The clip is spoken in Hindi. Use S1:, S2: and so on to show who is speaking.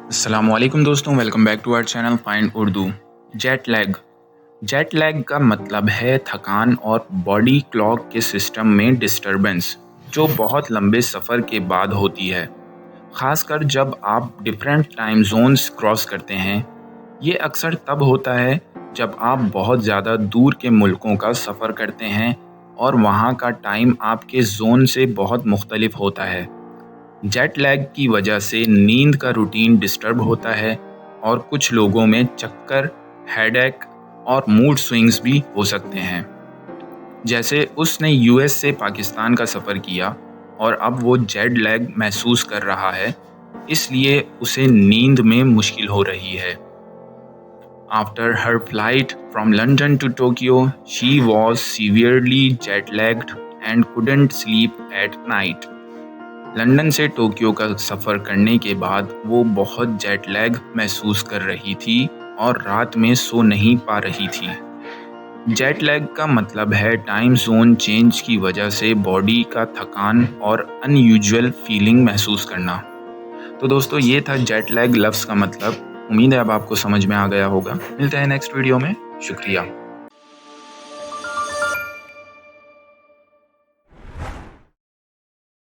S1: अस्सलामुअलैकुम दोस्तों, welcome back to our channel find Urdu. Jet lag का मतलब है थकान और बॉडी क्लॉक के सिस्टम में डिस्टरबेंस जो बहुत लंबे सफ़र के बाद होती है, ख़ासकर जब आप डिफरेंट टाइम जोन्स क्रॉस करते हैं। ये अक्सर तब होता है जब आप बहुत ज़्यादा दूर के मुल्कों का सफ़र करते हैं और वहाँ का टाइम आपके जोन से बहुत मुख्तलिफ होता है। जेट लैग की वजह से नींद का रूटीन डिस्टर्ब होता है और कुछ लोगों में चक्कर, हेडेक और मूड स्विंग्स भी हो सकते हैं। जैसे उसने यूएस से पाकिस्तान का सफ़र किया और अब वो जेट लैग महसूस कर रहा है, इसलिए उसे नींद में मुश्किल हो रही है। After her flight from London to Tokyo, she was severely jet lagged and couldn't sleep at night. London से टोक्यो का सफ़र करने के बाद वो बहुत जेट लैग महसूस कर रही थी और रात में सो नहीं पा रही थी। जेट लैग का मतलब है टाइम जोन चेंज की वजह से बॉडी का थकान और अनयूजुअल फीलिंग महसूस करना। तो दोस्तों, ये था जेट लैग लफ्ज़ का मतलब। उम्मीद है अब आपको समझ में आ गया होगा। मिलते हैं नेक्स्ट वीडियो में। शुक्रिया।